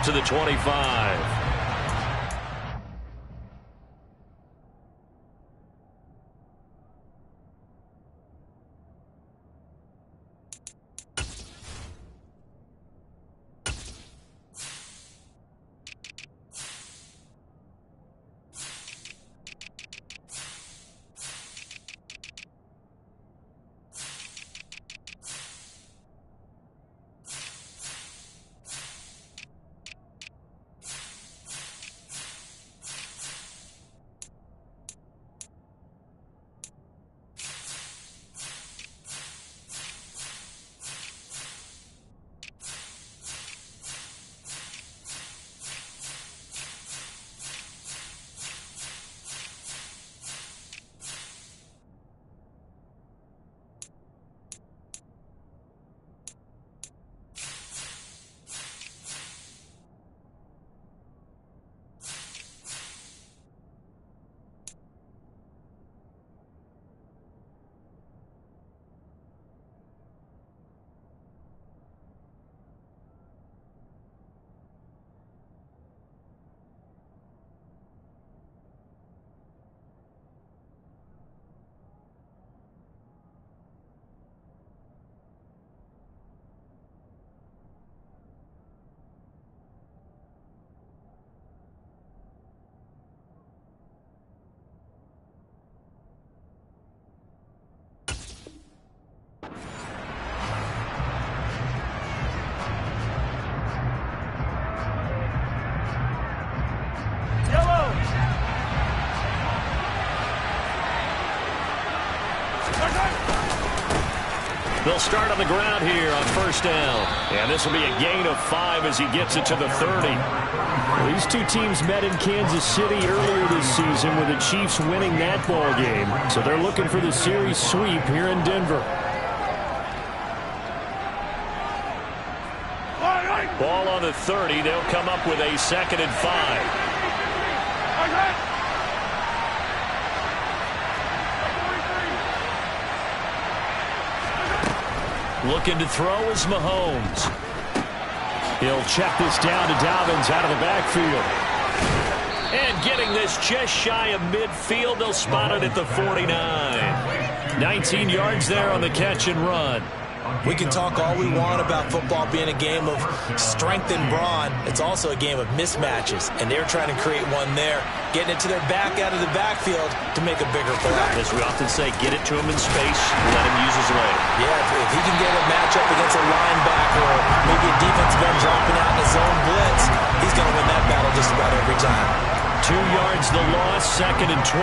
to the 25. They'll start on the ground here on first down. And this will be a gain of 5 as he gets it to the 30. Well, these two teams met in Kansas City earlier this season with the Chiefs winning that ball game. So they're looking for the series sweep here in Denver. Ball on the 30. They'll come up with a 2nd and 5. Looking to throw is Mahomes. He'll check this down to Dobbins out of the backfield. And getting this just shy of midfield, they'll spot it at the 49. 19 yards there on the catch and run. We can talk all we want about football being a game of strength and brawn. It's also a game of mismatches, and they're trying to create one there, getting it to their back out of the backfield to make a bigger play. As we often say, get it to him in space, let him use his leg. Yeah, if he can get a matchup against a linebacker or maybe a defensive end dropping out in a zone blitz, he's going to win that battle just about every time. 2 yards the loss, 2nd and 12.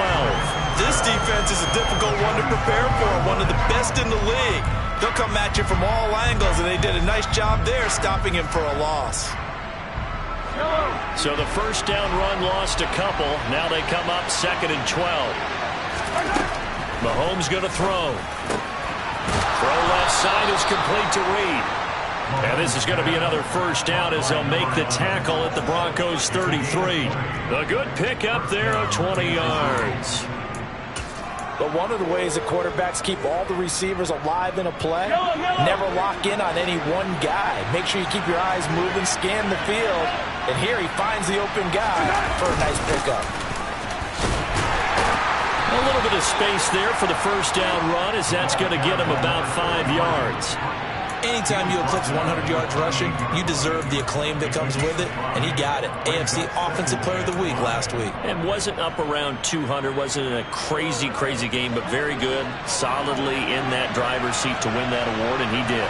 This defense is a difficult one to prepare for, one of the best in the league. They'll come at you from all angles, and they did a nice job there stopping him for a loss. So the first down run lost a couple. Now they come up 2nd and 12. Mahomes going to throw. Throw left side is complete to Reed. And this is going to be another first down as they'll make the tackle at the Broncos 33. A good pickup there of 20 yards. But one of the ways that quarterbacks keep all the receivers alive in a play, never lock in on any one guy. Make sure you keep your eyes moving, scan the field. And here he finds the open guy for a nice pickup. A little bit of space there for the first down run as that's going to get him about 5 yards. Anytime you eclipse 100 yards rushing, you deserve the acclaim that comes with it, and he got it. AFC Offensive Player of the Week last week. And wasn't up around 200, wasn't a crazy, crazy game, but very good, solidly in that driver's seat to win that award, and he did.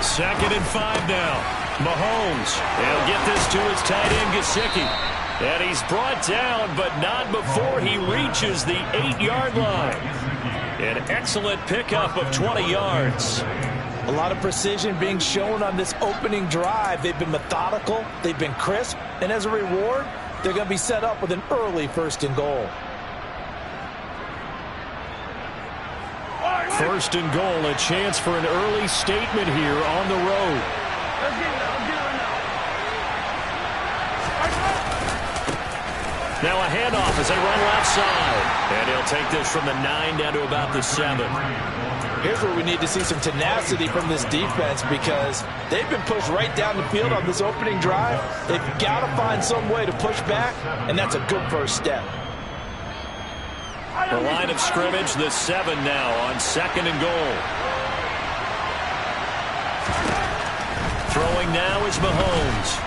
Second and 5 now. Mahomes, he'll get this to his tight end, Gesicki. And he's brought down, but not before he reaches the 8-yard line. An excellent pickup of 20 yards. A lot of precision being shown on this opening drive. They've been methodical, they've been crisp, and as a reward, they're going to be set up with an early 1st and goal. 1st and goal, a chance for an early statement here on the road. Now a handoff as they run left side. And he'll take this from the 9 down to about the 7. Here's where we need to see some tenacity from this defense because they've been pushed right down the field on this opening drive. They've got to find some way to push back, and that's a good first step. The line of scrimmage, the 7 now on 2nd and goal. Throwing now is Mahomes.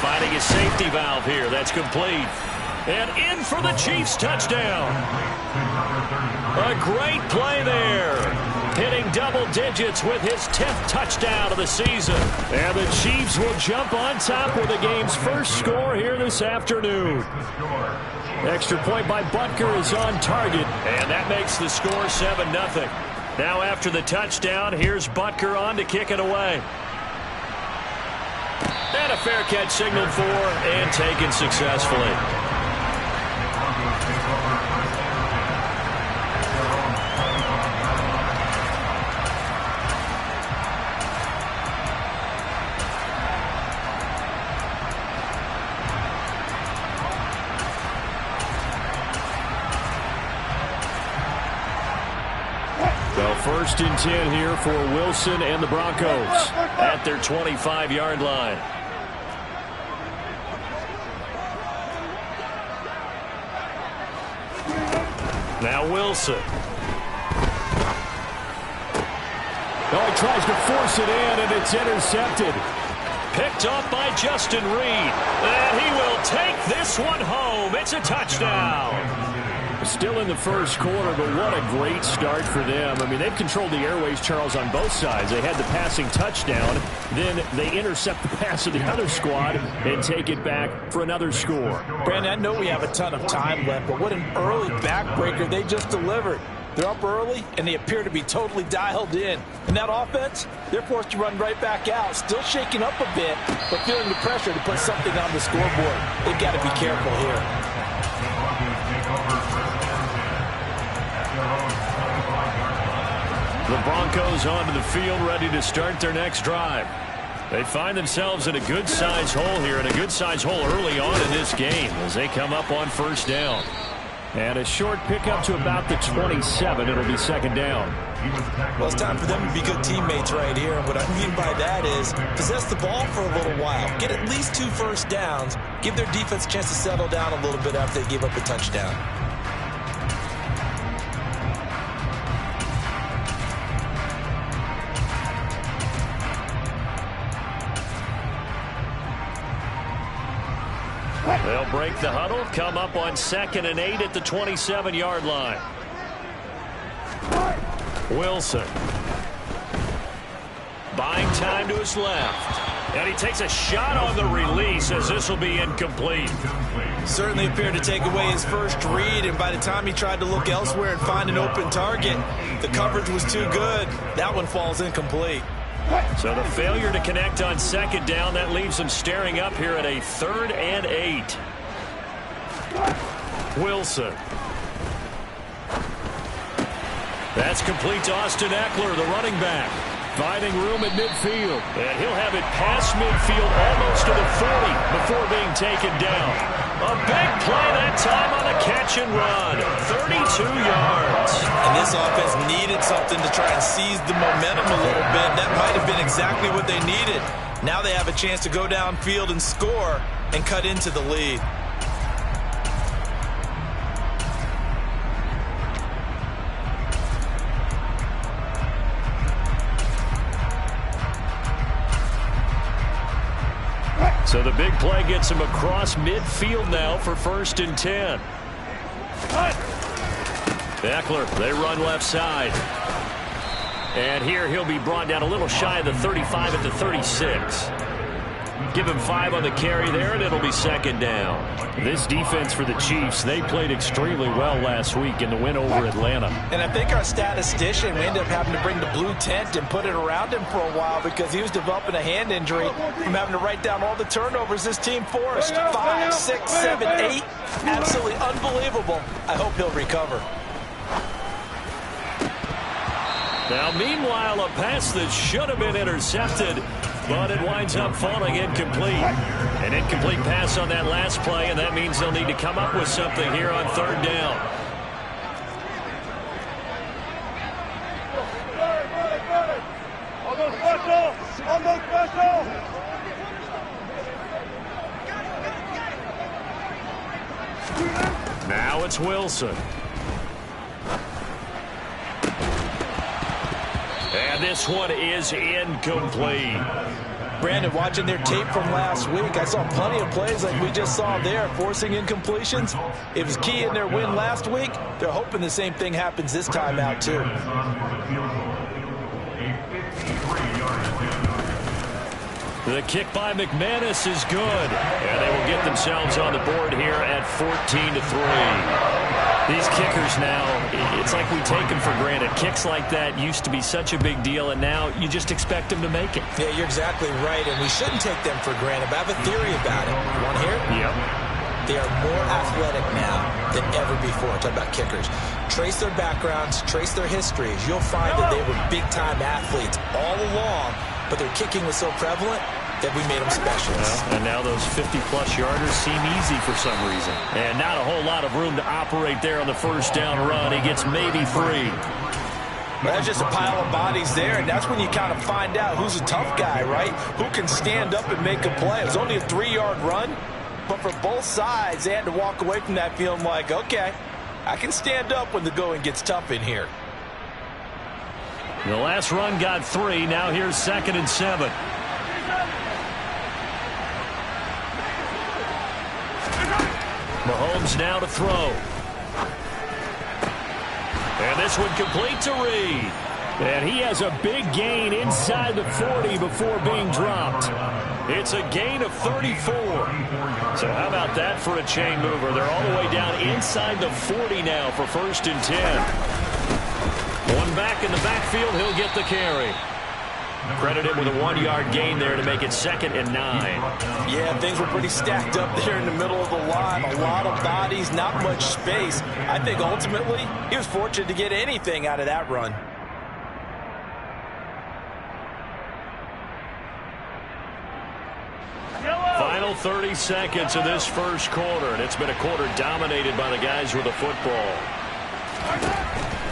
Finding a safety valve here. That's complete. And in for the Chiefs touchdown. A great play there. Hitting double digits with his 10th touchdown of the season. And the Chiefs will jump on top with the game's first score here this afternoon. Extra point by Butker is on target. And that makes the score 7-0. Now after the touchdown, here's Butker on to kick it away. And a fair catch signaled for and taken successfully. Well, 1st and 10 here for Wilson and the Broncos at their 25-yard line. Now Wilson. Oh, he tries to force it in, and it's intercepted. Picked off by Justin Reed. And he will take this one home. It's a touchdown. Still in the first quarter, but what a great start for them. I mean, they've controlled the airways, Charles, on both sides. They had the passing touchdown. Then they intercept the pass of the other squad and take it back for another score. Brandon, I know we have a ton of time left, but what an early backbreaker they just delivered. They're up early, and they appear to be totally dialed in. And that offense, they're forced to run right back out, still shaking up a bit, but feeling the pressure to put something on the scoreboard. They've got to be careful here. The Broncos onto the field, ready to start their next drive. They find themselves in a good-sized hole here, and a good-sized hole early on in this game as they come up on 1st down. And a short pickup to about the 27. It'll be 2nd down. Well, it's time for them to be good teammates right here. And what I mean by that is possess the ball for a little while. Get at least 2 first downs. Give their defense a chance to settle down a little bit after they give up a touchdown. They'll break the huddle, come up on 2nd and 8 at the 27-yard line. Wilson. Buying time to his left. And he takes a shot on the release as this will be incomplete. Certainly appeared to take away his first read, and by the time he tried to look elsewhere and find an open target, the coverage was too good. That one falls incomplete. So the failure to connect on 2nd down, that leaves them staring up here at a 3rd and 8. Wilson. That's complete to Austin Eckler, the running back. Finding room at midfield. And he'll have it past midfield almost to the 40 before being taken down. A big play that time on the catch and run. 32 yards. And this offense needed something to try and seize the momentum a little bit. That might have been exactly what they needed. Now they have a chance to go downfield and score and cut into the lead. So the big play gets him across midfield now for 1st and 10. Eckler, they run left side. And here he'll be brought down a little shy of the 35 at the 36. Give him 5 on the carry there, and it'll be 2nd down. This defense for the Chiefs, they played extremely well last week in the win over Atlanta. And I think our statistician, we ended up having to bring the blue tent and put it around him for a while because he was developing a hand injury from having to write down all the turnovers this team forced. 5, 6, 7, 8. Absolutely unbelievable. I hope he'll recover. Now, meanwhile, a pass that should have been intercepted but it winds up falling incomplete. An incomplete pass on that last play, and that means they'll need to come up with something here on third down. Now it's Wilson. And this one is incomplete. Brandon, watching their tape from last week, I saw plenty of plays like we just saw there, forcing incompletions. It was key in their win last week. They're hoping the same thing happens this time out, too. The kick by McManus is good. And they will get themselves on the board here at 14-3. These kickers now, it's like we take them for granted. Kicks like that used to be such a big deal, and now you just expect them to make it. Yeah, you're exactly right, and we shouldn't take them for granted. But I have a theory about it. You want to hear it? Yep. They are more athletic now than ever before. Talk about kickers. Trace their backgrounds, trace their histories. You'll find that they were big-time athletes all along, but their kicking was so prevalent that we made them specialists. And now those 50-plus yarders seem easy for some reason. And not a whole lot of room to operate there on the first down run. He gets maybe 3. But that's just a pile of bodies there, and that's when you kind of find out who's a tough guy, right? Who can stand up and make a play. It was only a 3-yard run, but for both sides, they had to walk away from that feeling like, okay, I can stand up when the going gets tough in here. The last run got 3. Now here's 2nd and 7. Mahomes now to throw. And this one complete to Reed. And he has a big gain inside the 40 before being dropped. It's a gain of 34. So how about that for a chain mover? They're all the way down inside the 40 now for 1st and 10. One back in the backfield, he'll get the carry. Credit him with a 1-yard gain there to make it 2nd and 9. Yeah, things were pretty stacked up there in the middle of the line. A lot of bodies, not much space. I think ultimately he was fortunate to get anything out of that run. Final 30 seconds of this first quarter, and it's been a quarter dominated by the guys with the football.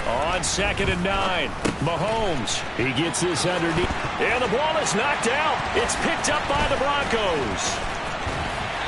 On 2nd and 9, Mahomes. He gets this underneath. And the ball is knocked out. It's picked up by the Broncos.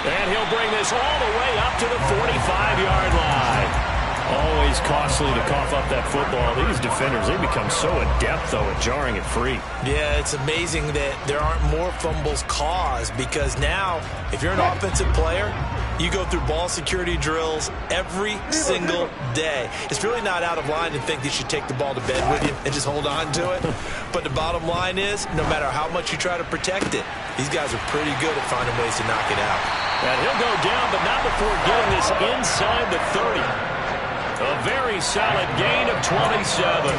And he'll bring this all the way up to the 45-yard line. Always costly to cough up that football. These defenders, they become so adept, though, at jarring it free. Yeah, it's amazing that there aren't more fumbles caused, because now, if you're an offensive player, you go through ball security drills every single day. It's really not out of line to think that you should take the ball to bed with you and just hold on to it. But the bottom line is, no matter how much you try to protect it, these guys are pretty good at finding ways to knock it out. And he'll go down, but not before getting this inside the 30. A very solid gain of 27.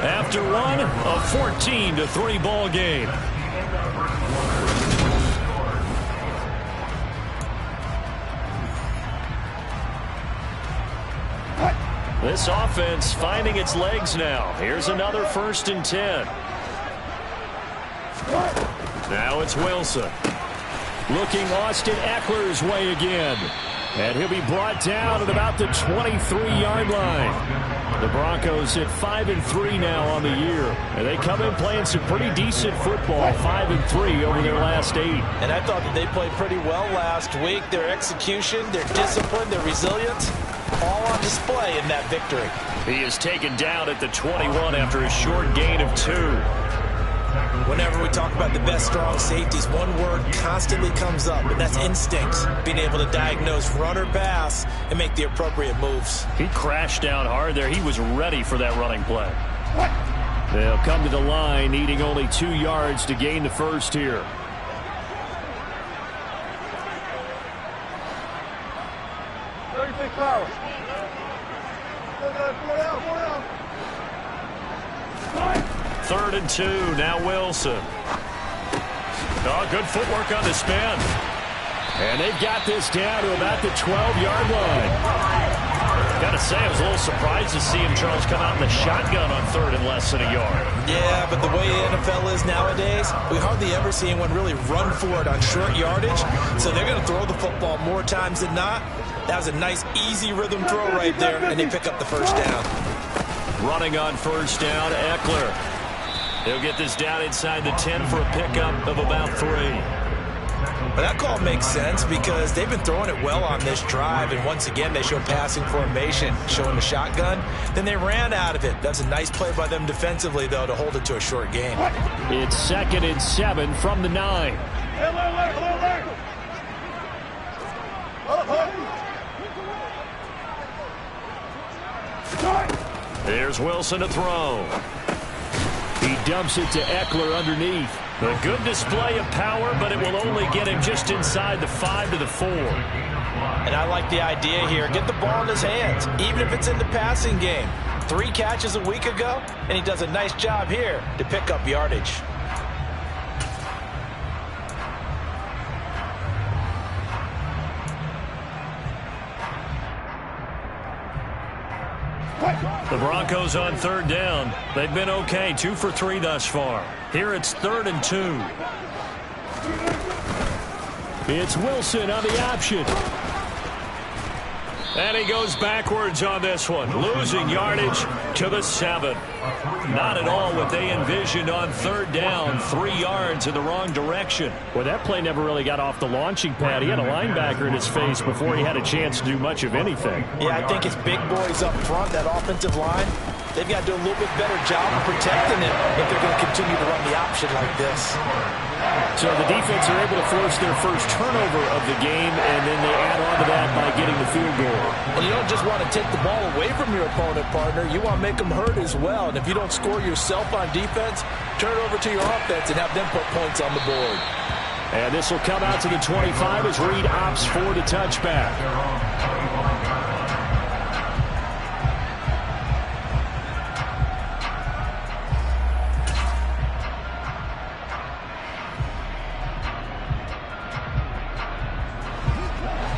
After one, a 14-3 ball game. This offense finding its legs now. Here's another 1st and 10. Now it's Wilson. Looking Austin Eckler's way again. And he'll be brought down at about the 23-yard line. The Broncos at 5-3 now on the year. And they come in playing some pretty decent football, 5-3 over their last 8. And I thought that they played pretty well last week. Their execution, their discipline, their resilience, all on display in that victory. He is taken down at the 21 after a short gain of 2. Whenever we talk about the best strong safeties, one word constantly comes up, and that's instincts. Being able to diagnose run or pass and make the appropriate moves. He crashed down hard there. He was ready for that running play. They'll come to the line, needing only 2 yards to gain the first here. Third and 2, now Wilson. Oh, good footwork on the spin. And they've got this down to about the 12-yard line. Gotta say, I was a little surprised to see him, Charles, come out in the shotgun on third and less than a yard. Yeah, but the way the NFL is nowadays, we hardly ever see anyone really run for it on short yardage. So they're going to throw the football more times than not. That was a nice, easy rhythm throw right there, and they pick up the first down. Running on first down, Eckler. He'll get this down inside the 10 for a pickup of about 3. But that call makes sense because they've been throwing it well on this drive, and once again they show passing formation, showing the shotgun. Then they ran out of it. That's a nice play by them defensively, though, to hold it to a short gain. It's 2nd and 7 from the 9. There's Wilson to throw. He dumps it to Eckler underneath. A good display of power, but it will only get him just inside the 5 to the 4. And I like the idea here. Get the ball in his hands, even if it's in the passing game. 3 catches a week ago, and he does a nice job here to pick up yardage. The Broncos on third down. They've been okay, 2 for 3 thus far. Here it's 3rd and 2. It's Wilson on the option. And he goes backwards on this one, losing yardage to the 7. Not at all what they envisioned on third down, 3 yards in the wrong direction. Well, that play never really got off the launching pad. He had a linebacker in his face before he had a chance to do much of anything. Yeah, I think it's big boys up front, that offensive line. They've got to do a little bit better job of protecting him if they're going to continue to run the option like this. So the defense are able to force their first turnover of the game, and then they add on to that by getting the field goal. And you don't just want to take the ball away from your opponent, partner. You want to make them hurt as well. And if you don't score yourself on defense, turn it over to your offense and have them put points on the board. And this will come out to the 25 as Reed opts for the touchback.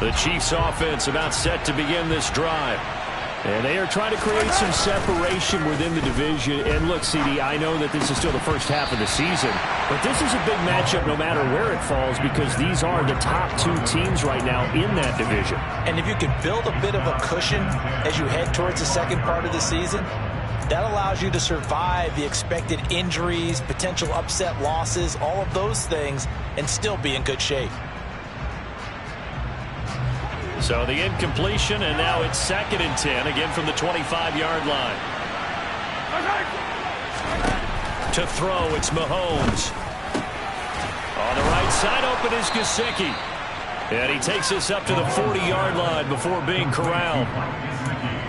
The Chiefs offense about set to begin this drive. And they are trying to create some separation within the division. And look, CD, I know that this is still the first half of the season, but this is a big matchup no matter where it falls because these are the top 2 teams right now in that division. And if you can build a bit of a cushion as you head towards the second part of the season, that allows you to survive the expected injuries, potential upset losses, all of those things, and still be in good shape. So the incompletion, and now it's 2nd and 10, again from the 25-yard line. To throw, it's Mahomes. On the right side, open is Gesicki. And he takes us up to the 40-yard line before being corralled.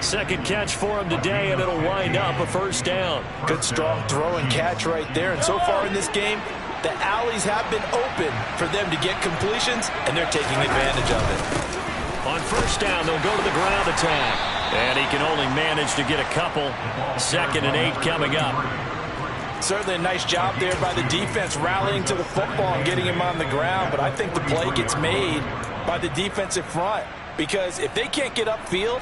Second catch for him today, and it'll wind up a first down. Good, strong throw and catch right there. And so far in this game, the alleys have been open for them to get completions, and they're taking advantage of it. On first down, they'll go to the ground attack. And he can only manage to get a couple. 2nd and 8 coming up. Certainly a nice job there by the defense rallying to the football and getting him on the ground. But I think the play gets made by the defensive front. Because if they can't get upfield,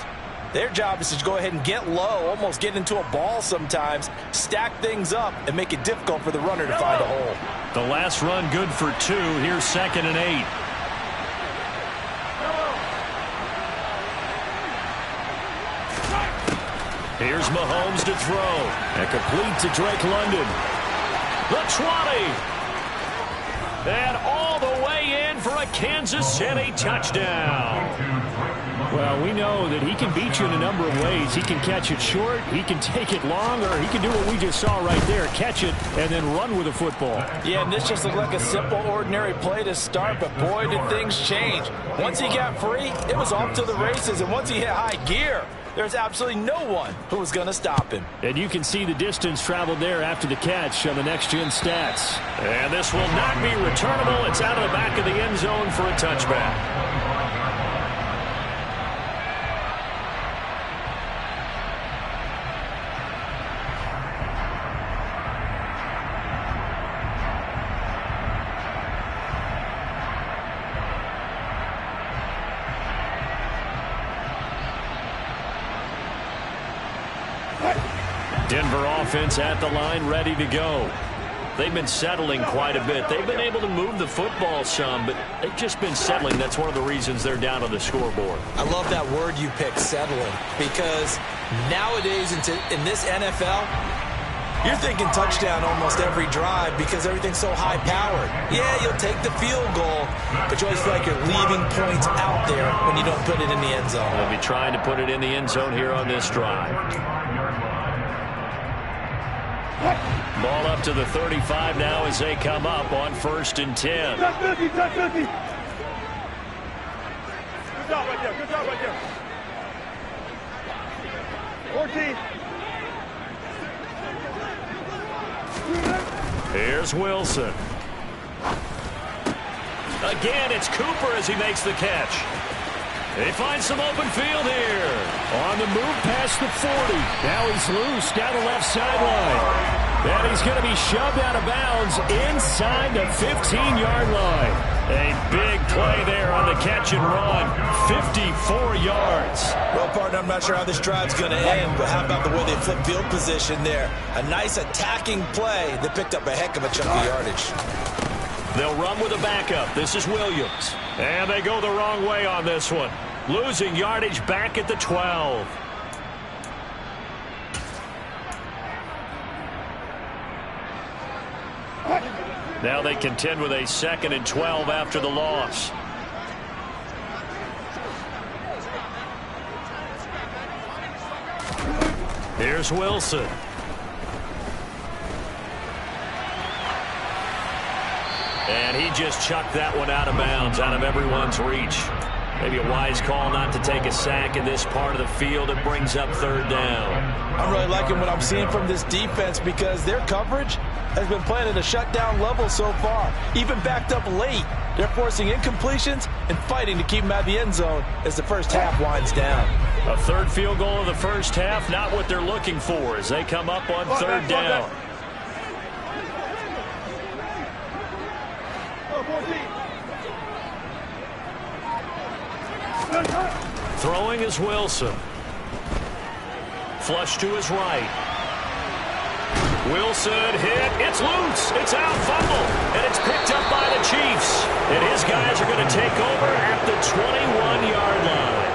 their job is to go ahead and get low, almost get into a ball sometimes, stack things up, and make it difficult for the runner to find a hole. The last run good for 2. Here's 2nd and 8. Here's Mahomes to throw. And complete to Drake London. The 20. And all the way in for a Kansas City touchdown. Well, we know that he can beat you in a number of ways. He can catch it short, he can take it long, or he can do what we just saw right there, catch it and then run with the football. Yeah, and this just looked like a simple, ordinary play to start, but boy, did things change. Once he got free, it was off to the races, and once he hit high gear, there's absolutely no one who was going to stop him. And you can see the distance traveled there after the catch on the next-gen stats. And this will not be returnable. It's out of the back of the end zone for a touchback. Denver offense at the line, ready to go. They've been settling quite a bit. They've been able to move the football some, but they've just been settling. That's one of the reasons they're down on the scoreboard. I love that word you picked, settling, because nowadays in this NFL, you're thinking touchdown almost every drive because everything's so high-powered. Yeah, you'll take the field goal, but you always feel like you're leaving points out there when you don't put it in the end zone. They'll be trying to put it in the end zone here on this drive. Ball up to the 35 now as they come up on 1st and 10. Touch 50, touch 50. Good job right there, good job right there. 14. Here's Wilson. Again, it's Cooper as he makes the catch. They find some open field here. On the move past the 40. Now he's loose down the left sideline. And he's going to be shoved out of bounds inside the 15-yard line. A big play there on the catch and run. 54 yards. Well, partner, I'm not sure how this drive's going to end, but how about the way they flip field position there? A nice attacking play that picked up a heck of a chunk of yardage. They'll run with a backup. This is Williams. And they go the wrong way on this one. Losing yardage back at the 12. Now they contend with a 2nd and 12 after the loss. Here's Wilson. And he just chucked that one out of bounds, out of everyone's reach. Maybe a wise call not to take a sack in this part of the field. It brings up 3rd down. I'm really liking what I'm seeing from this defense because their coverage has been playing at a shutdown level so far. Even backed up late, they're forcing incompletions and fighting to keep them out of the end zone as the first half winds down. A 3rd field goal of the first half, not what they're looking for as they come up on 3rd down. Throwing is Wilson. Flush to his right. Wilson hit. It's loose. It's out. Fumble. And it's picked up by the Chiefs. And his guys are going to take over at the 21-yard line.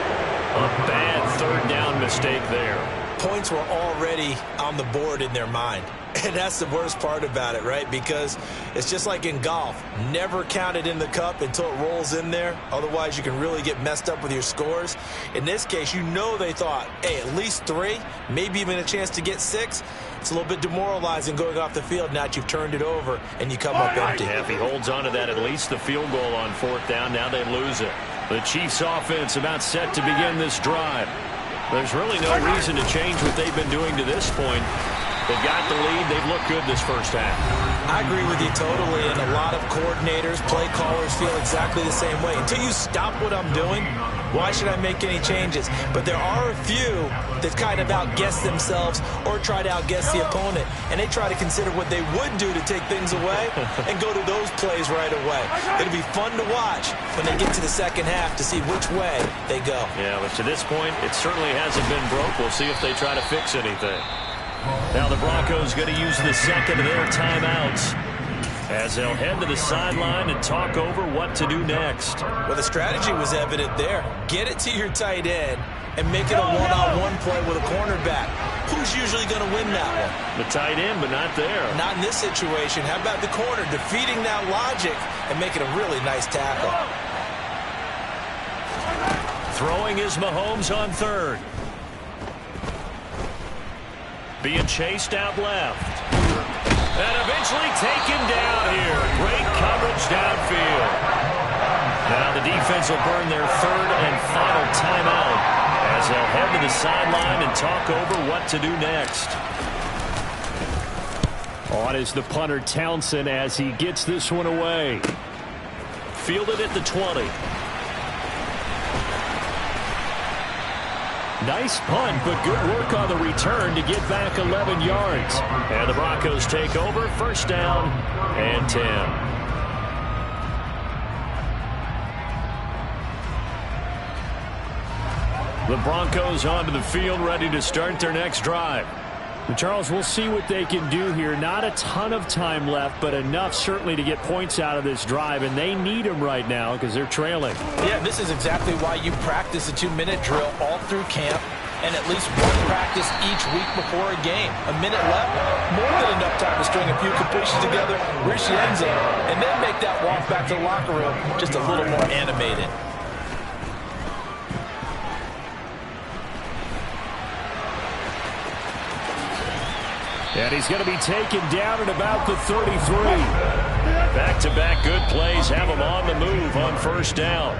A bad 3rd down mistake there. Points were already on the board in their mind. And that's the worst part about it, right? Because it's just like in golf. Never count it in the cup until it rolls in there. Otherwise, you can really get messed up with your scores. In this case, you know they thought, hey, at least 3, maybe even a chance to get 6. It's a little bit demoralizing going off the field now that you've turned it over and you come up empty. Yeah, if he holds on to that, at least the field goal on 4th down, now they lose it. The Chiefs offense about set to begin this drive. There's really no reason to change what they've been doing to this point. They've got the lead. They've looked good this first half. I agree with you totally, and a lot of coordinators, play callers feel exactly the same way. Until you stop what I'm doing, why should I make any changes? But there are a few that kind of outguess themselves or try to outguess the opponent, and they try to consider what they would do to take things away and go to those plays right away. It'll be fun to watch when they get to the second half to see which way they go. Yeah, but to this point, it certainly hasn't been broke. We'll see if they try to fix anything. Now the Broncos going to use the second of their timeouts as they'll head to the sideline and talk over what to do next. Well, the strategy was evident there. Get it to your tight end and make it a one-on-one play with a cornerback. Who's usually going to win that one? The tight end, but not there. Not in this situation. How about the corner defeating that logic and making a really nice tackle? Throwing is Mahomes on 3rd. Being chased out left. And eventually taken down here. Great coverage downfield. Now the defense will burn their 3rd and final timeout as they'll head to the sideline and talk over what to do next. On is the punter Townsend as he gets this one away. Fielded at the 20. Nice punt, but good work on the return to get back 11 yards. And the Broncos take over, 1st down and 10. The Broncos onto the field, ready to start their next drive. And Charles, we'll see what they can do here. Not a ton of time left, but enough certainly to get points out of this drive, and they need them right now because they're trailing. Yeah, this is exactly why you practice a 2-minute drill all through camp and at least one practice each week before a game. A minute left, more than enough time to string a few completions together, reach the end zone, and then make that walk back to the locker room just a little more animated. And he's going to be taken down at about the 33. Back-to-back good plays have him on the move on first down.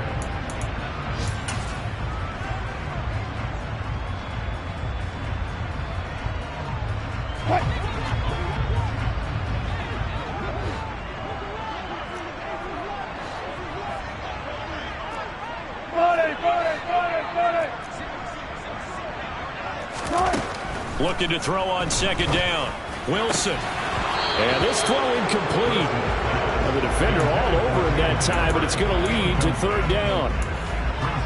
Looking to throw on second down. Wilson. And this throw incomplete. The defender all over him that time, but it's going to lead to third down.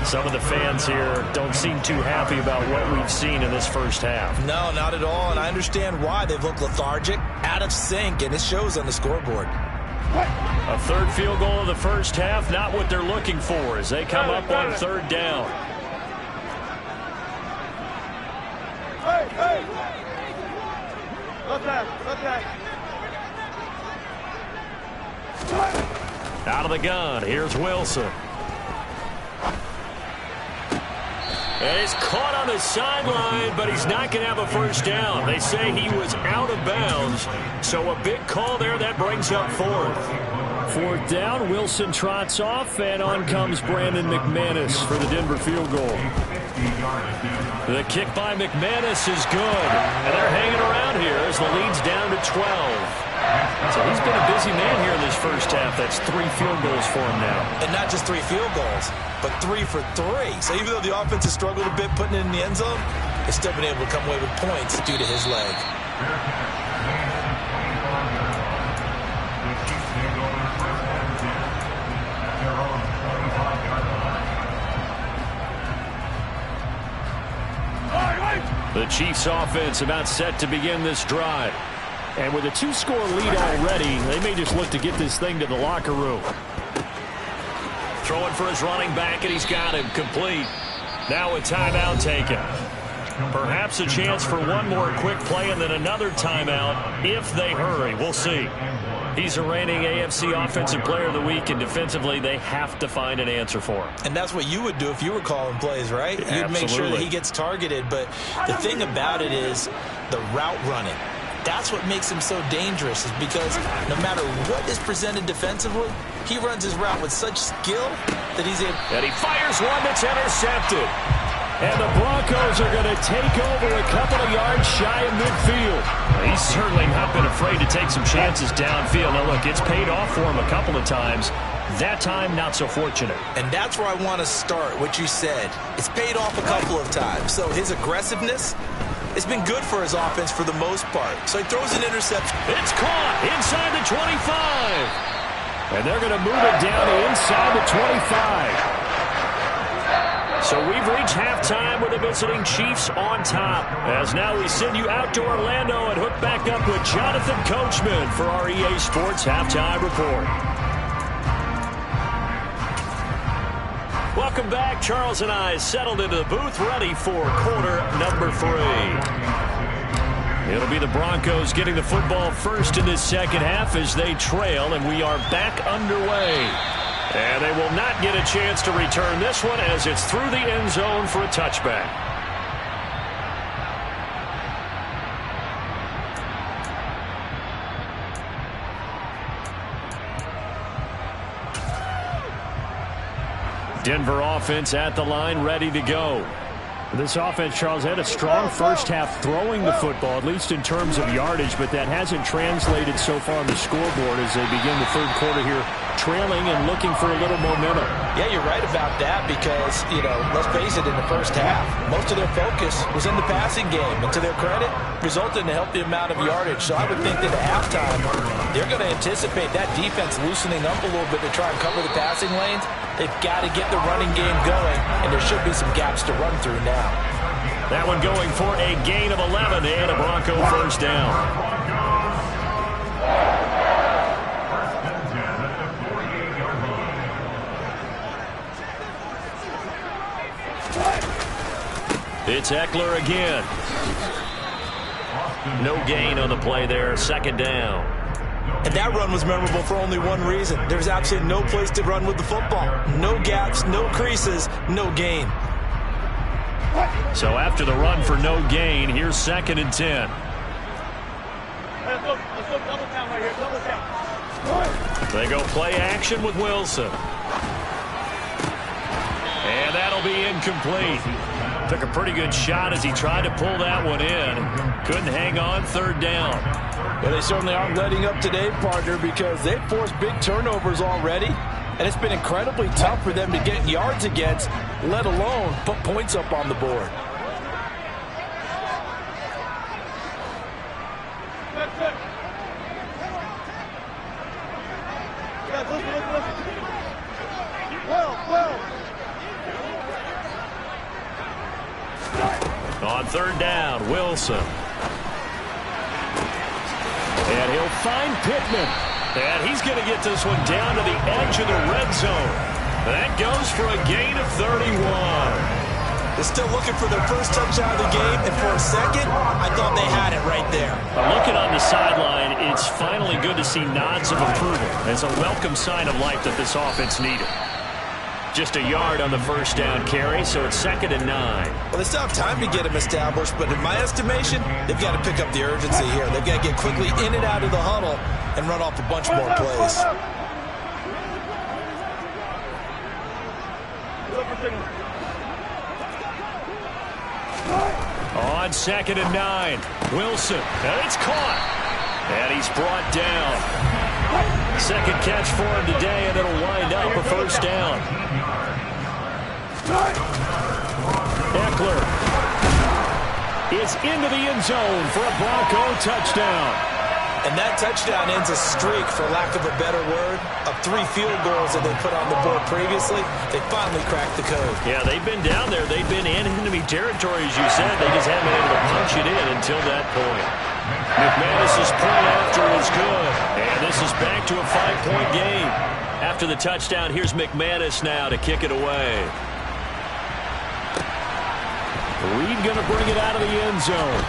Some of the fans here don't seem too happy about what we've seen in this first half. No, not at all, and I understand why. They've looked lethargic, out of sync, and it shows on the scoreboard. A third field goal of the first half, not what they're looking for as they come up on third down. Hey! Left back. Out of the gun, here's Wilson. And he's caught on the sideline, but he's not going to have a first down. They say he was out of bounds, so a big call there that brings up fourth. Fourth down, Wilson trots off, and on comes Brandon McManus for the Denver field goal. The kick by McManus is good, and they're hanging around here as the lead's down to 12. So he's been a busy man here in this first half. That's 3 field goals for him now. And not just 3 field goals, but 3 for 3. So even though the offense has struggled a bit putting it in the end zone, it's still been able to come away with points due to his leg. The Chiefs offense about set to begin this drive. And with a 2-score lead already, they may just look to get this thing to the locker room. Throwing for his running back, and he's got him complete. Now a timeout taken. Perhaps a chance for one more quick play and then another timeout if they hurry. We'll see. He's a reigning AFC Offensive Player of the Week, and defensively they have to find an answer for him. And that's what you would do if you were calling plays, right? Absolutely. You'd make sure that he gets targeted. But the thing about it is the route running. That's what makes him so dangerous, is because no matter what is presented defensively, he runs his route with such skill that he's able. And he fires one that's intercepted. And the Broncos are going to take over a couple of yards shy of midfield. He's certainly not been afraid to take some chances downfield. Now, look, it's paid off for him a couple of times. That time, not so fortunate. And that's where I want to start, what you said. It's paid off a couple of times. So his aggressiveness, it's been good for his offense for the most part. So he throws an interception. It's caught inside the 25. And they're going to move it down to inside the 25. So we've reached halftime with the visiting Chiefs on top. As now we send you out to Orlando and hook back up with Jonathan Coachman for our EA Sports Halftime Report. Welcome back. Charles and I settled into the booth, ready for quarter number 3. It'll be the Broncos getting the football first in this second half as they trail, and we are back underway. And they will not get a chance to return this one as it's through the end zone for a touchback. Denver offense at the line, ready to go. This offense, Charles, had a strong first half throwing the football, at least in terms of yardage, but that hasn't translated so far on the scoreboard as they begin the third quarter here trailing and looking for a little momentum. Yeah, you're right about that because, let's face it, in the first half, most of their focus was in the passing game. And to their credit, resulted in a healthy amount of yardage. So I would think that at halftime, they're going to anticipate that defense loosening up a little bit to try and cover the passing lanes. They've got to get the running game going, and there should be some gaps to run through now. That one going for a gain of 11 and a Bronco first down. It's Eckler again. No gain on the play there, second down. And that run was memorable for only one reason. There's absolutely no place to run with the football. No gaps, no creases, no gain. So after the run for no gain, here's 2nd and 10. Let's go double count right here. Double count. They go play action with Wilson. And that'll be incomplete. Took a pretty good shot as he tried to pull that one in. Couldn't hang on, 3rd down. Well, they certainly aren't letting up today, partner, because they've forced big turnovers already. And it's been incredibly tough for them to get yards against, let alone put points up on the board. On 3rd down, Wilson. And he'll find Pittman. And he's going to get this one down to the edge of the red zone. That goes for a gain of 31. They're still looking for their first touchdown of the game, and for a second, I thought they had it right there. Looking on the sideline, it's finally good to see nods of approval. It's a welcome sign of life that this offense needed. Just a yard on the first down carry, so it's 2nd and 9. Well, they still have time to get them established, but in my estimation, they've got to pick up the urgency here. They've got to get quickly in and out of the huddle and run off a bunch more plays. On 2nd and 9, Wilson, and it's caught. And he's brought down. 2nd catch for him today, and it'll wind up a first down. Eckler is into the end zone for a Bronco touchdown. And that touchdown ends a streak, for lack of a better word, of 3 field goals that they put on the board previously. They finally cracked the code. Yeah, they've been down there. They've been in enemy territory, as you said. They just haven't been able to punch it in until that point. McManus's point after is good. And this is back to a 5-point game. After the touchdown, here's McManus now to kick it away. Reed going to bring it out of the end zone.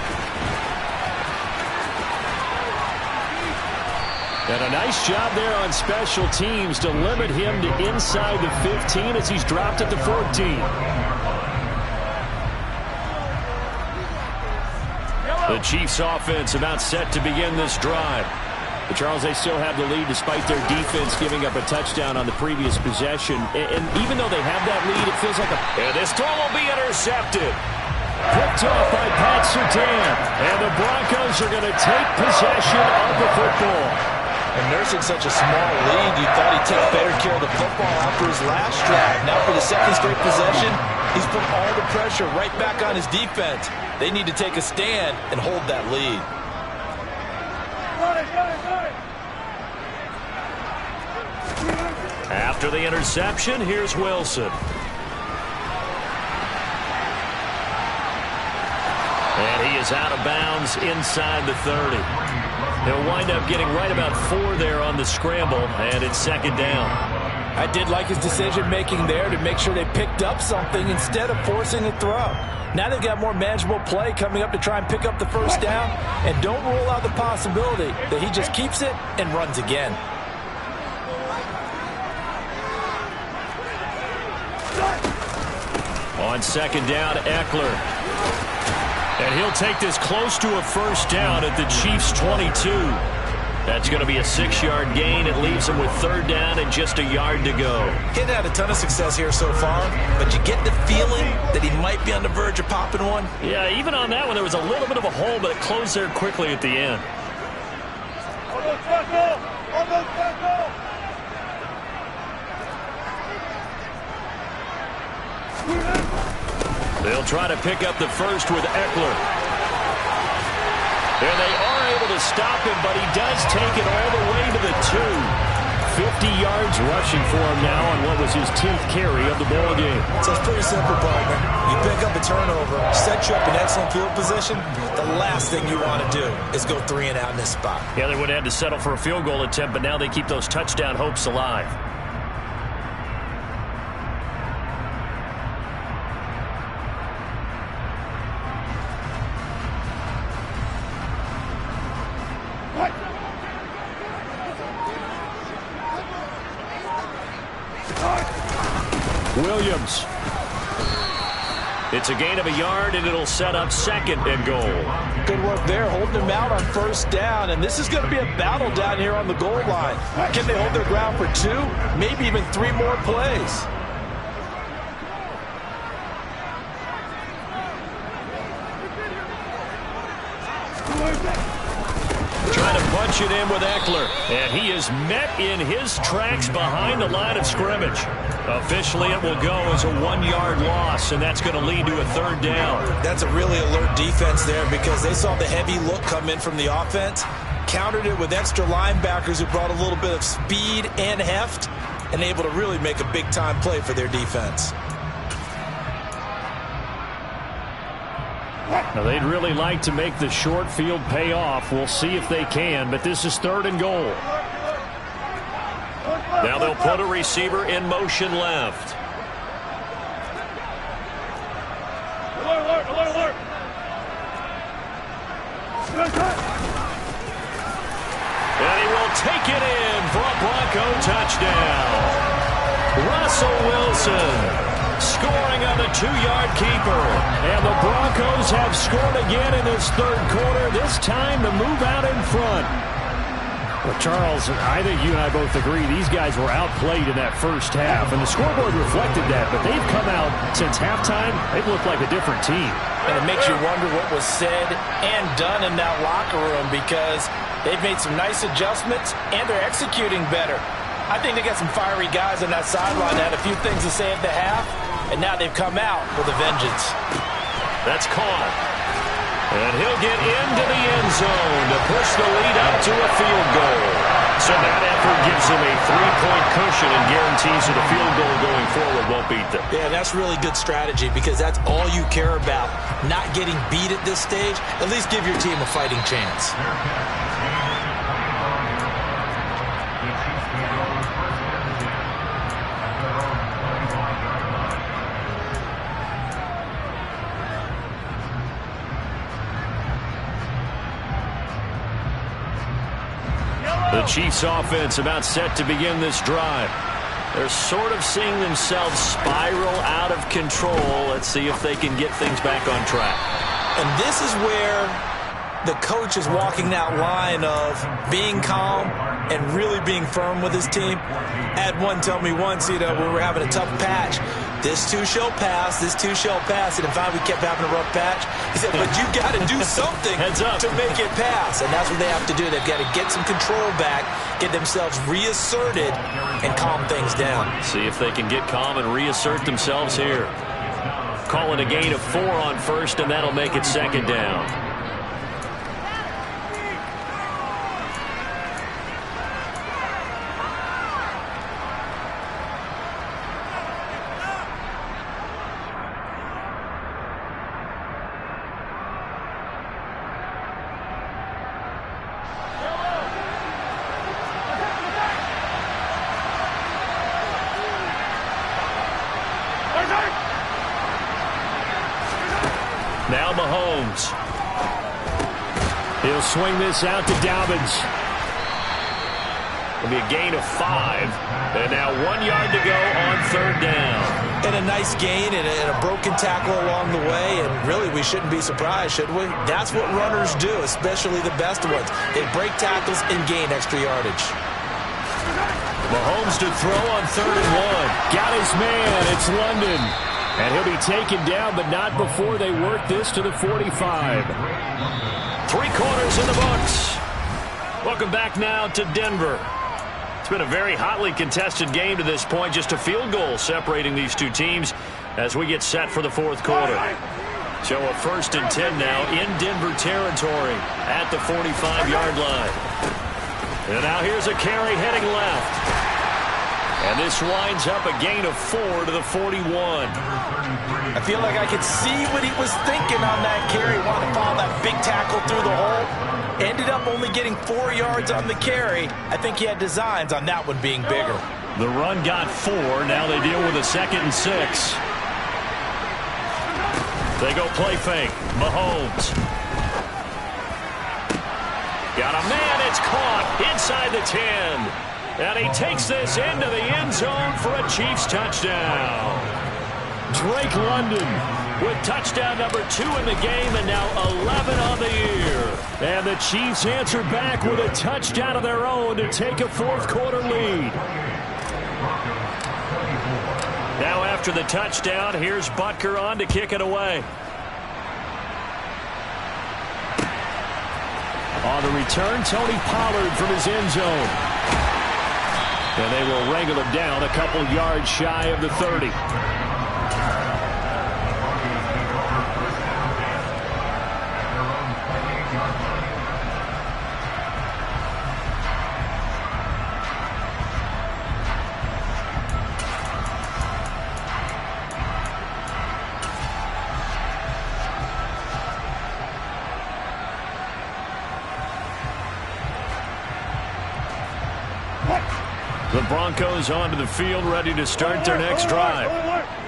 And a nice job there on special teams to limit him to inside the 15 as he's dropped at the 14. The Chiefs offense about set to begin this drive. But Charles, they still have the lead despite their defense giving up a touchdown on the previous possession. And even though they have that lead, it feels like and this throw will be intercepted. Picked off by Pat Surtain. And the Broncos are going to take possession of the football. And nursing such a small lead, you thought he'd take better care of the football after his last drive. Now for the 2nd straight possession, he's put all the pressure right back on his defense. They need to take a stand and hold that lead. After the interception, here's Wilson. And he is out of bounds inside the 30. He'll wind up getting right about 4 there on the scramble, and it's 2nd down. I did like his decision-making there to make sure they picked up something instead of forcing a throw. Now they've got more manageable play coming up to try and pick up the first down, and don't rule out the possibility that he just keeps it and runs again. On 2nd down, Eckler. And he'll take this close to a first down at the Chiefs' 22. That's going to be a 6-yard gain. It leaves him with 3rd down and just a yard to go. He hadn't had a ton of success here so far, but you get the feeling that he might be on the verge of popping one. Yeah, even on that one, there was a little bit of a hole, but it closed there quickly at the end. They'll try to pick up the first with Eckler. And they are able to stop him, but he does take it all the way to the 2. 50 yards rushing for him now on what was his 10th carry of the ball game. So it's pretty simple, partner. You pick up a turnover, set you up in excellent field position. The last thing you want to do is go 3 and out in this spot. Yeah, they would have had to settle for a field goal attempt, but now they keep those touchdown hopes alive. Williams. It's a gain of a yard, and it'll set up 2nd and goal. Good work there, holding him out on 1st down, and this is going to be a battle down here on the goal line. Can they hold their ground for 2, maybe even 3 more plays? Trying to punch it in with Eckler, and he is met in his tracks behind the line of scrimmage. Officially, it will go as a 1-yard loss, and that's going to lead to a 3rd down. That's a really alert defense there because they saw the heavy look come in from the offense, countered it with extra linebackers who brought a little bit of speed and heft, and able to really make a big-time play for their defense. Now, they'd really like to make the short field pay off. We'll see if they can, but this is 3rd and goal. Now they'll put a receiver in motion left. Alert. And he will take it in for a Bronco touchdown. Russell Wilson scoring on the 2-yard keeper. And the Broncos have scored again in this 3rd quarter, this time to move out in front. Well, Charles, I think you and I both agree these guys were outplayed in that first half, and the scoreboard reflected that, but they've come out since halftime. They've looked like a different team. And it makes you wonder what was said and done in that locker room because they've made some nice adjustments, and they're executing better. I think they got some fiery guys on that sideline that had a few things to say at the half, and now they've come out with a vengeance. That's caught. And he'll get into the end zone to push the lead up to a field goal. So that effort gives them a 3-point cushion and guarantees that a field goal going forward won't beat them. Yeah, that's really good strategy because that's all you care about. Not getting beat at this stage. At least give your team a fighting chance. The Chiefs offense about set to begin this drive. They're sort of seeing themselves spiral out of control. Let's see if they can get things back on track. And this is where the coach is walking that line of being calm and really being firm with his team. I had one tell me once, when we were having a tough patch, this too shall pass, this too shall pass. And in fact, we kept having a rough patch. He said, but you got to do something to make it pass. And that's what they have to do. They've got to get some control back, get themselves reasserted, and calm things down. See if they can get calm and reassert themselves here. Call it a gain of 4 on 1st, and that'll make it 2nd down. Now Mahomes. He'll swing this out to Dobbins. It'll be a gain of 5. And now 1 yard to go on 3rd down. And a nice gain and a broken tackle along the way. And really, we shouldn't be surprised, should we? That's what runners do, especially the best ones. They break tackles and gain extra yardage. Mahomes to throw on 3rd and 1. Got his man. It's London. And he'll be taken down, but not before they work this to the 45. 3 quarters in the books. Welcome back now to Denver. It's been a very hotly contested game to this point. Just a field goal separating these two teams. as we get set for the fourth quarter. So a 1st and 10 now in Denver territory at the 45-yard line. And now here's a carry heading left. And this winds up a gain of 4 to the 41. I feel like I could see what he was thinking on that carry. Wanted to follow that big tackle through the hole. Ended up only getting 4 yards on the carry. I think he had designs on that one being bigger. The run got 4. Now they deal with a 2nd and 6. They go play fake. Mahomes. Got a man. It's caught inside the 10. And he takes this into the end zone for a Chiefs touchdown. Drake London with touchdown number 2 in the game and now 11 on the year. And the Chiefs answer back with a touchdown of their own to take a fourth quarter lead. Now after the touchdown, here's Butker on to kick it away. On the return, Tony Pollard from his end zone. And they will wrangle him down a couple yards shy of the 30. The Broncos onto the field, ready to start their next drive.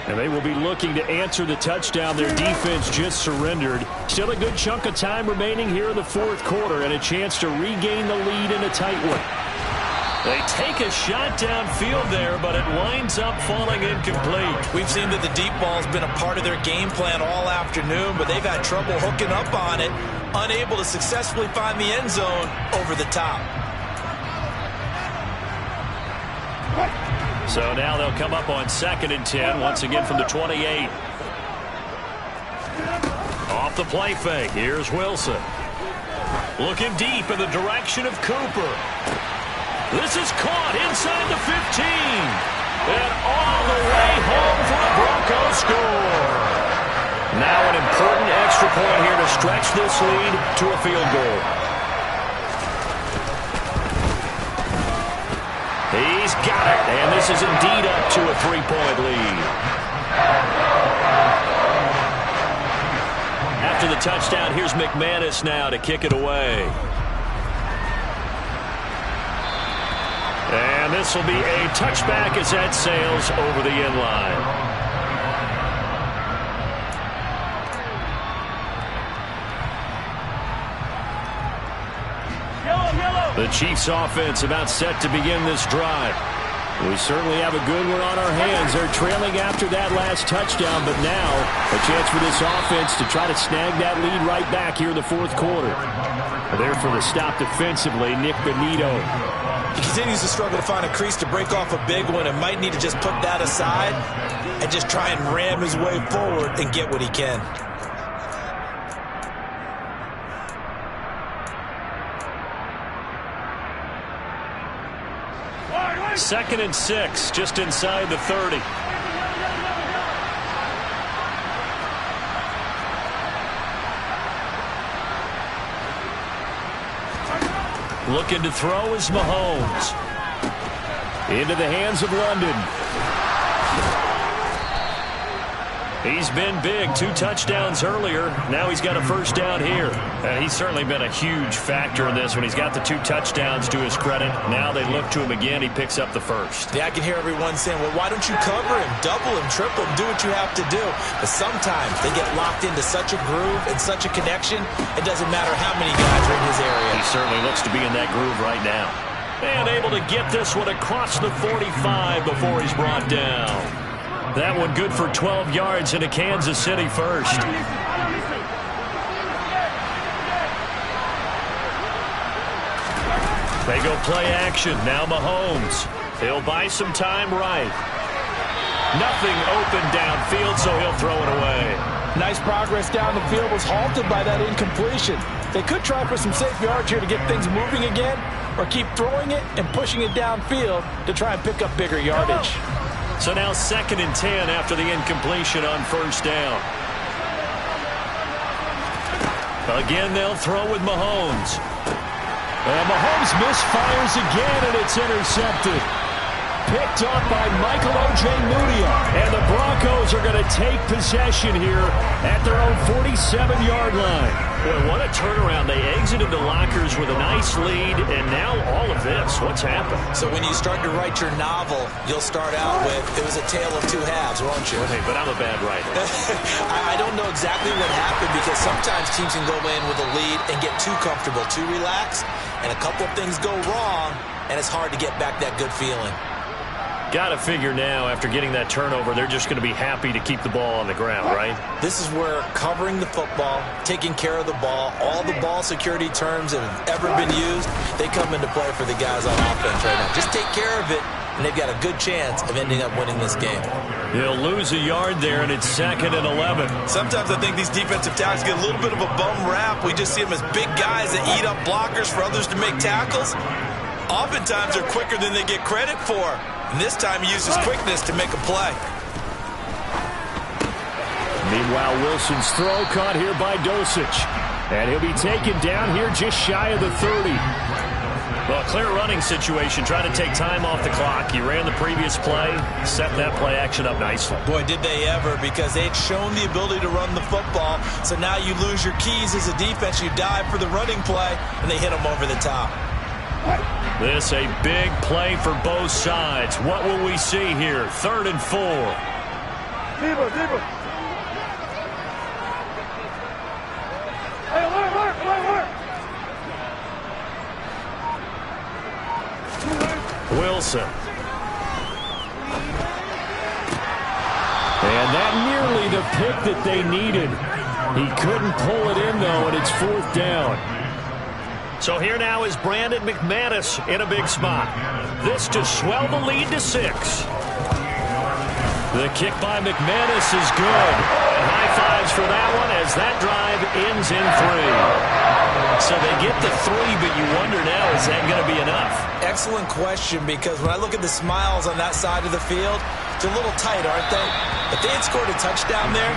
And they will be looking to answer the touchdown their defense just surrendered. Still a good chunk of time remaining here in the fourth quarter and a chance to regain the lead in a tight one. They take a shot downfield there, but it winds up falling incomplete. We've seen that the deep ball's been a part of their game plan all afternoon, but they've had trouble hooking up on it, unable to successfully find the end zone over the top. So now they'll come up on 2nd and 10, once again from the 28. Off the play fake, here's Wilson. Looking deep in the direction of Cooper. This is caught inside the 15. And all the way home for a Broncos score. Now an important extra point here to stretch this lead to a field goal. He's got it, and this is indeed up to a 3-point lead. After the touchdown, here's McManus now to kick it away. And this will be a touchback as that sails over the end line. The Chiefs offense about set to begin this drive. We certainly have a good one on our hands. They're trailing after that last touchdown, but now a chance for this offense to try to snag that lead right back here in the fourth quarter. There for the stop defensively, Nick Benito. He continues to struggle to find a crease to break off a big one and might need to just put that aside and just try and ram his way forward and get what he can. 2nd and 6, just inside the 30. Looking to throw is Mahomes. Into the hands of London. He's been big. 2 touchdowns earlier. Now he's got a first down here. And he's certainly been a huge factor in this when he's got the 2 touchdowns to his credit. Now they look to him again. He picks up the first. Yeah, I can hear everyone saying, well, why don't you cover him, double him, triple him, do what you have to do. But sometimes they get locked into such a groove and such a connection, it doesn't matter how many guys are in his area. He certainly looks to be in that groove right now. And able to get this one across the 45 before he's brought down. That one good for 12 yards into Kansas City first. They go play action. Now Mahomes. He'll buy some time right. Nothing open downfield, so he'll throw it away. Nice progress down the field was halted by that incompletion. They could try for some safe yards here to get things moving again, or keep throwing it and pushing it downfield to try and pick up bigger yardage. So now 2nd and 10 after the incompletion on first down. Again, they'll throw with Mahomes. And Mahomes misfires again, and it's intercepted. Picked up by Michael Ojemudia. And the Broncos are going to take possession here at their own 47-yard line. Boy, what a turnaround. They exited the lockers with a nice lead, and now all of this. What's happened? So when you start to write your novel, you'll start out with, it was a tale of two halves, won't you? Hey, but I'm a bad writer. I don't know exactly what happened, because sometimes teams can go in with a lead and get too comfortable, too relaxed, and a couple of things go wrong, and it's hard to get back that good feeling. Got to figure now, after getting that turnover, they're just going to be happy to keep the ball on the ground, right? This is where covering the football, taking care of the ball, all the ball security terms that have ever been used, they come into play for the guys on offense right now. Just take care of it, and they've got a good chance of ending up winning this game. He'll lose a yard there, and it's 2nd and 11. Sometimes I think these defensive tackles get a little bit of a bum rap. We just see them as big guys that eat up blockers for others to make tackles. Oftentimes they're quicker than they get credit for. And this time he uses quickness to make a play. Meanwhile, Wilson's throw caught here by Dulcich. And he'll be taken down here just shy of the 30. Well, clear running situation. Try to take time off the clock. He ran the previous play, set that play action up nicely. Boy, did they ever, because they'd shown the ability to run the football. So now you lose your keys as a defense. You dive for the running play, and they hit them over the top. This a big play for both sides. What will we see here? 3rd and 4. Deeper, deeper. Hey, alert. Wilson. And that nearly the pick that they needed. He couldn't pull it in, though, and it's 4th down. So here now is Brandon McManus in a big spot. This to swell the lead to 6. The kick by McManus is good. And high fives for that one as that drive ends in 3. So they get the 3, but you wonder now, is that going to be enough? Excellent question, because when I look at the smiles on that side of the field, they're a little tight, aren't they? If they had scored a touchdown there,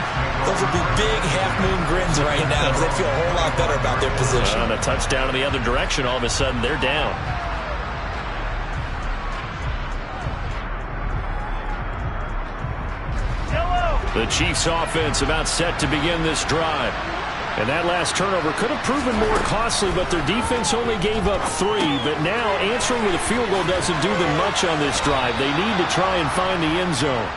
those would be big half-moon grins right now, because they'd feel a whole lot better about their position. On a touchdown in the other direction, all of a sudden they're down. The Chiefs offense about set to begin this drive. And that last turnover could have proven more costly, but their defense only gave up 3. But now answering with a field goal doesn't do them much on this drive. They need to try and find the end zone.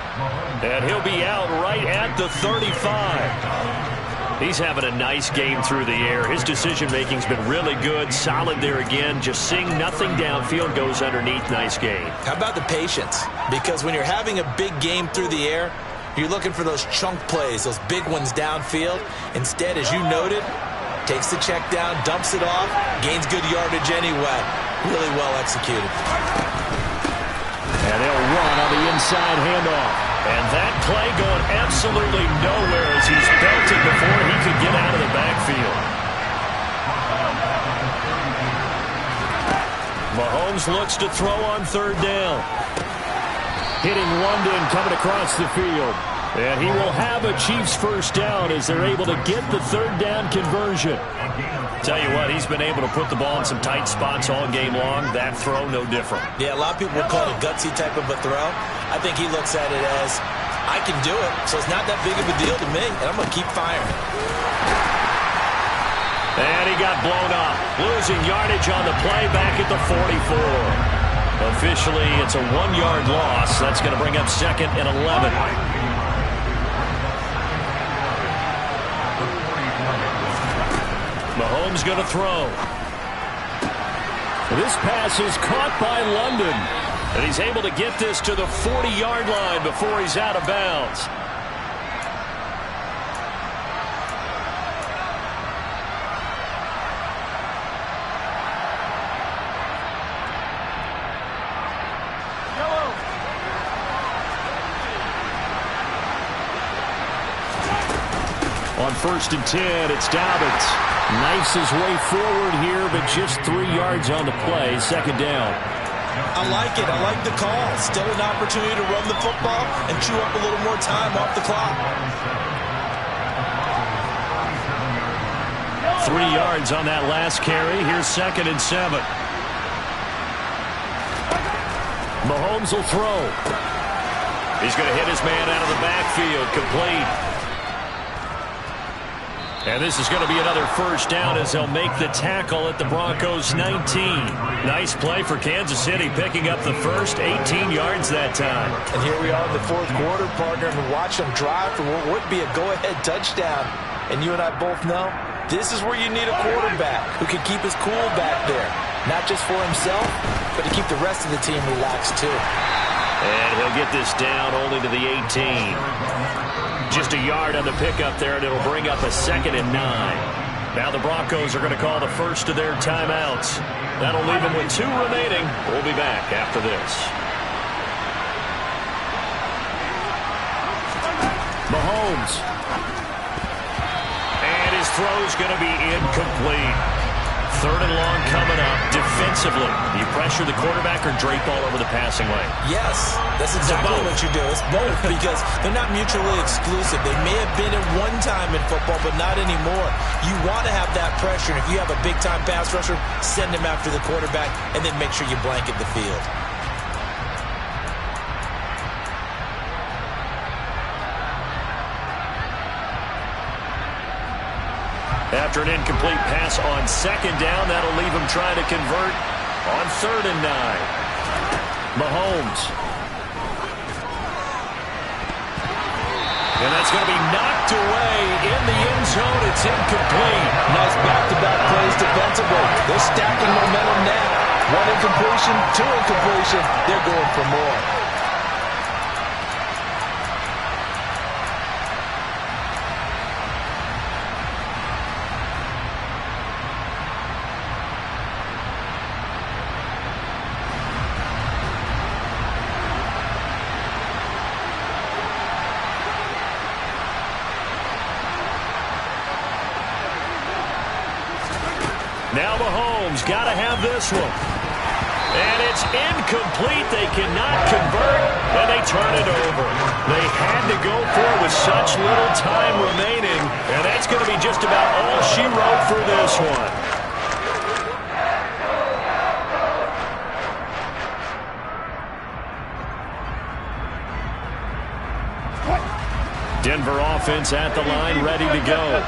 And he'll be out right at the 35. He's having a nice game through the air. His decision-making's been really good. Solid there again. Just seeing nothing downfield, goes underneath. Nice game. How about the patience? Because when you're having a big game through the air, you're looking for those chunk plays, those big ones downfield. Instead, as you noted, takes the check down, dumps it off, gains good yardage anyway. Really well executed. And they'll run on the inside handoff. And that play going absolutely nowhere as he's belted before he could get out of the backfield. Mahomes looks to throw on 3rd down. Hitting London coming across the field. And he will have a Chiefs 1st down as they're able to get the 3rd down conversion. Tell you what, he's been able to put the ball in some tight spots all game long. That throw, no different. Yeah, a lot of people would call it a gutsy type of a throw. I think he looks at it as, I can do it, so it's not that big of a deal to me, and I'm going to keep firing. And he got blown up. Losing yardage on the play back at the 44. Officially, it's a 1-yard loss. That's going to bring up 2nd and 11. Mahomes going to throw. This pass is caught by London. And he's able to get this to the 40-yard line before he's out of bounds. On 1st and 10, it's Dobbins. Knifes his way forward here, but just 3 yards on the play. 2nd down. I like it. I like the call. Still an opportunity to run the football and chew up a little more time off the clock. 3 yards on that last carry. Here's 2nd and 7. Mahomes will throw. He's going to hit his man out of the backfield. Complete. And this is going to be another first down as they'll make the tackle at the Broncos 19. Nice play for Kansas City, picking up the first, 18 yards that time. And here we are in the 4th quarter, partner, and watch them drive for what would be a go-ahead touchdown. And you and I both know this is where you need a quarterback who can keep his cool back there. Not just for himself, but to keep the rest of the team relaxed too. And he'll get this down only to the 18. Just a yard on the pickup there, and it'll bring up a 2nd and 9. Now the Broncos are going to call the first of their timeouts. That'll leave them with 2 remaining. We'll be back after this. Mahomes. And his throw's going to be incomplete. 3rd and long coming up. Defensively, you pressure the quarterback or drape all over the passing lane? Yes, that's exactly what you do. It's both because they're not mutually exclusive. They may have been at one time in football, but not anymore. You want to have that pressure. And if you have a big-time pass rusher, send him after the quarterback, and then make sure you blanket the field. After an incomplete pass on 2nd down, that'll leave him trying to convert on 3rd and 9. Mahomes. And that's going to be knocked away in the end zone. It's incomplete. Nice back-to-back plays defensively. They're stacking momentum now. 1 incompletion, 2 incompletion. They're going for more. Now Mahomes got to have this one. And it's incomplete. They cannot convert, and they turn it over. They had to go for it with such little time remaining, and that's going to be just about all she wrote for this one. Denver offense at the line, ready to go.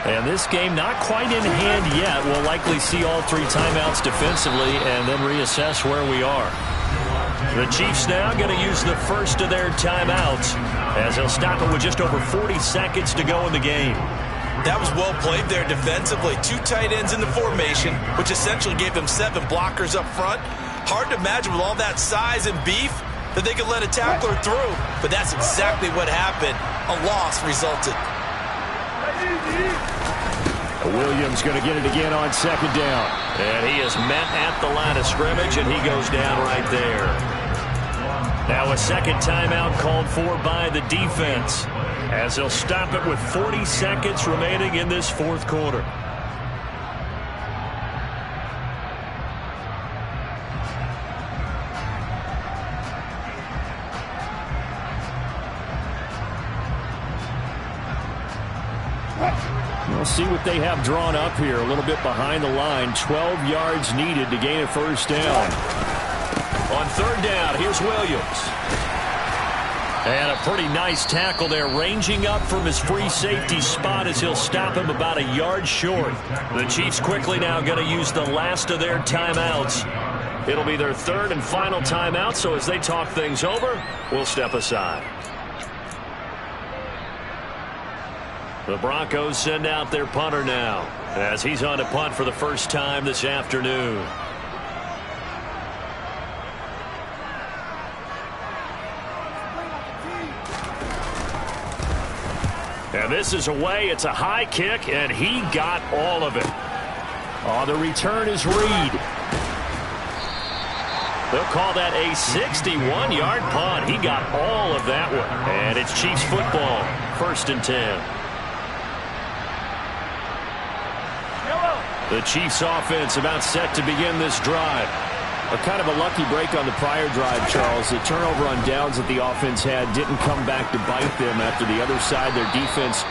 And this game not quite in hand yet. We'll likely see all 3 timeouts defensively and then reassess where we are. The Chiefs now going to use the first of their timeouts as they'll stop it with just over 40 seconds to go in the game. That was well played there defensively. 2 tight ends in the formation, which essentially gave them 7 blockers up front. Hard to imagine with all that size and beef that they could let a tackler through. But that's exactly what happened. A loss resulted. Williams going to get it again on 2nd down. And he is met at the line of scrimmage, and he goes down right there. Now a 2nd timeout called for by the defense as they'll stop it with 40 seconds remaining in this 4th quarter. We'll see what they have drawn up here. A little bit behind the line. 12 yards needed to gain a first down. On 3rd down, here's Williams. And a pretty nice tackle there, ranging up from his free safety spot as he'll stop him about a yard short. The Chiefs quickly now going to use the last of their timeouts. It'll be their 3rd and final timeout, so as they talk things over, we'll step aside. The Broncos send out their punter now as he's on to punt for the first time this afternoon. And this is away. It's a high kick, and he got all of it. Oh, the return is Reed. They'll call that a 61-yard punt. He got all of that one. And it's Chiefs football, 1st and 10. The Chiefs offense about set to begin this drive. Kind of a lucky break on the prior drive, Charles. The turnover on downs that the offense had didn't come back to bite them after the other side. Their defense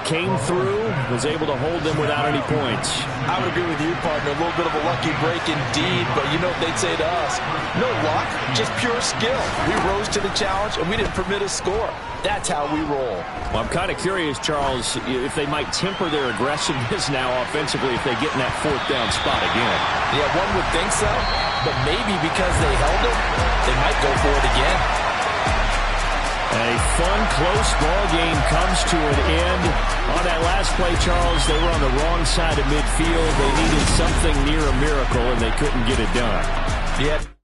came through, was able to hold them without any points. I would agree with you, partner. A little bit of a lucky break indeed, but you know what they'd say to us? No luck, just pure skill. We rose to the challenge, and we didn't permit a score. That's how we roll. Well, I'm kind of curious, Charles, if they might temper their aggressiveness now offensively if they get in that fourth down spot again. Yeah, one would think so, but maybe because they held it, they might go for it again. A fun, close ball game comes to an end. On that last play, Charles, they were on the wrong side of midfield. They needed something near a miracle, and they couldn't get it done. Yeah.